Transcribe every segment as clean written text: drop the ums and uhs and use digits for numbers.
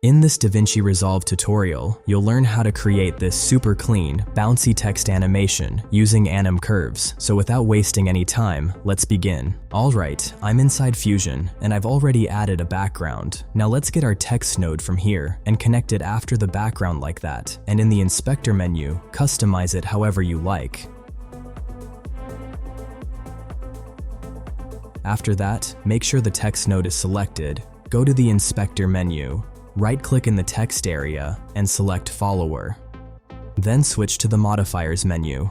In this DaVinci Resolve tutorial, you'll learn how to create this super clean, bouncy text animation using Anim Curves. So without wasting any time, let's begin. Alright, I'm inside Fusion, and I've already added a background. Now let's get our text node from here and connect it after the background like that. And in the inspector menu, customize it however you like. After that, make sure the text node is selected. Go to the inspector menu. Right-click in the text area and select Follower. Then switch to the Modifiers menu.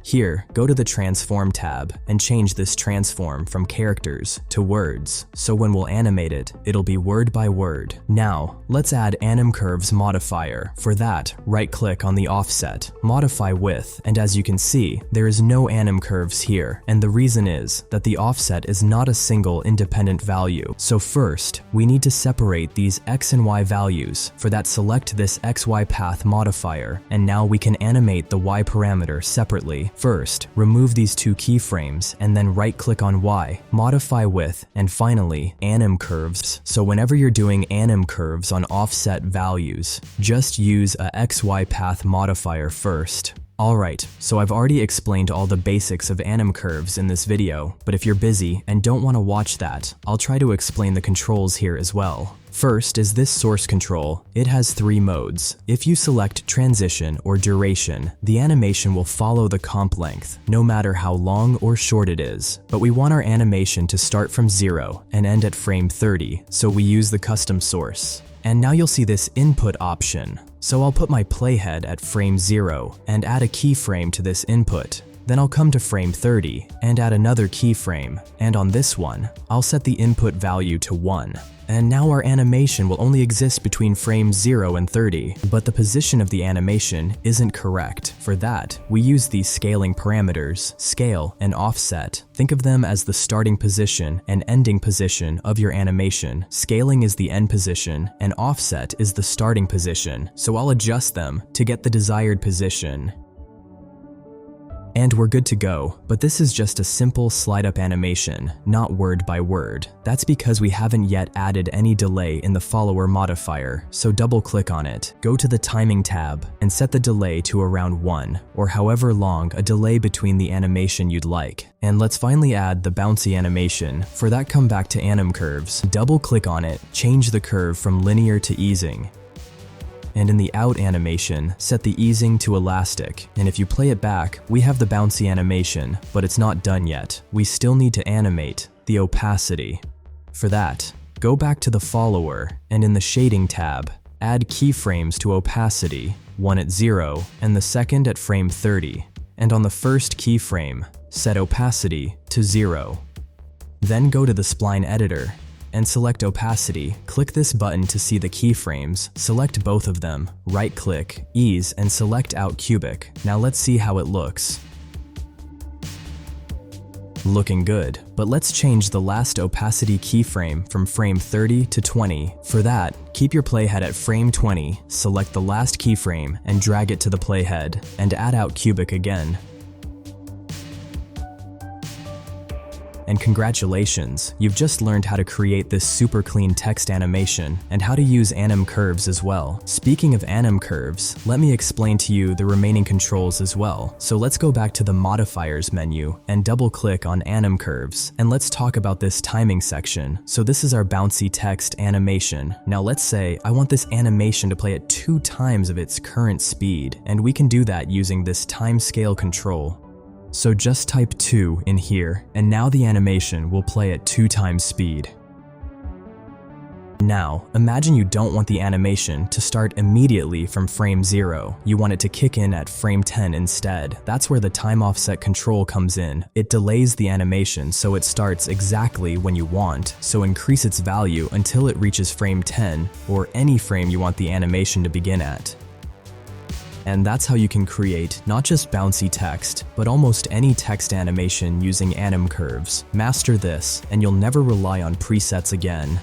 Here, go to the Transform tab and change this transform from characters to words, so when we'll animate it, it'll be word by word. Now, let's add Anim Curves modifier. For that, right-click on the offset, modify width, and as you can see, there is no Anim Curves here, and the reason is that the offset is not a single independent value. So first, we need to separate these x and y values. For that, select this xy path modifier, and now we can animate the y parameter separately. First, remove these two keyframes and then right-click on Y, modify width, and finally, Anim Curves. So whenever you're doing Anim Curves on offset values, just use a XY path modifier first. Alright, so I've already explained all the basics of Anim Curves in this video, but if you're busy and don't want to watch that, I'll try to explain the controls here as well. First is this source control. It has 3 modes. If you select transition or duration, the animation will follow the comp length, no matter how long or short it is. But we want our animation to start from 0 and end at frame 30, so we use the custom source. And now you'll see this input option. So I'll put my playhead at frame 0 and add a keyframe to this input. Then I'll come to frame 30 and add another keyframe, and on this one, I'll set the input value to 1. And now our animation will only exist between frames 0 and 30, but the position of the animation isn't correct. For that, we use these scaling parameters, scale and offset. Think of them as the starting position and ending position of your animation. Scaling is the end position, and offset is the starting position, so I'll adjust them to get the desired position. And we're good to go, but this is just a simple slide-up animation, not word by word. That's because we haven't yet added any delay in the follower modifier, so double-click on it. Go to the Timing tab and set the delay to around 1, or however long a delay between the animation you'd like. And let's finally add the bouncy animation. For that, come back to Anim Curves, double-click on it, change the curve from linear to easing. And in the out animation, set the easing to elastic. And if you play it back, we have the bouncy animation, but it's not done yet. We still need to animate the opacity. For that, go back to the follower, and in the shading tab, add keyframes to opacity, one at 0 and the second at frame 30. And on the first keyframe, set opacity to 0. Then go to the spline editor and select opacity. Click this button to see the keyframes, select both of them, right-click, ease, and select out cubic. Now let's see how it looks. Looking good, but let's change the last opacity keyframe from frame 30 to 20. For that, keep your playhead at frame 20, select the last keyframe and drag it to the playhead, and add out cubic again. And congratulations, you've just learned how to create this super clean text animation and how to use Anim Curves as well. Speaking of Anim Curves, let me explain to you the remaining controls as well. So let's go back to the Modifiers menu and double-click on Anim Curves. And let's talk about this timing section. So this is our bouncy text animation. Now let's say I want this animation to play at 2 times of its current speed, and we can do that using this time scale control. So just type 2 in here, and now the animation will play at 2 times speed. Now, imagine you don't want the animation to start immediately from frame 0. You want it to kick in at frame 10 instead. That's where the time offset control comes in. It delays the animation so it starts exactly when you want, so increase its value until it reaches frame 10, or any frame you want the animation to begin at. And that's how you can create not just bouncy text, but almost any text animation using Anim Curves. Master this, and you'll never rely on presets again.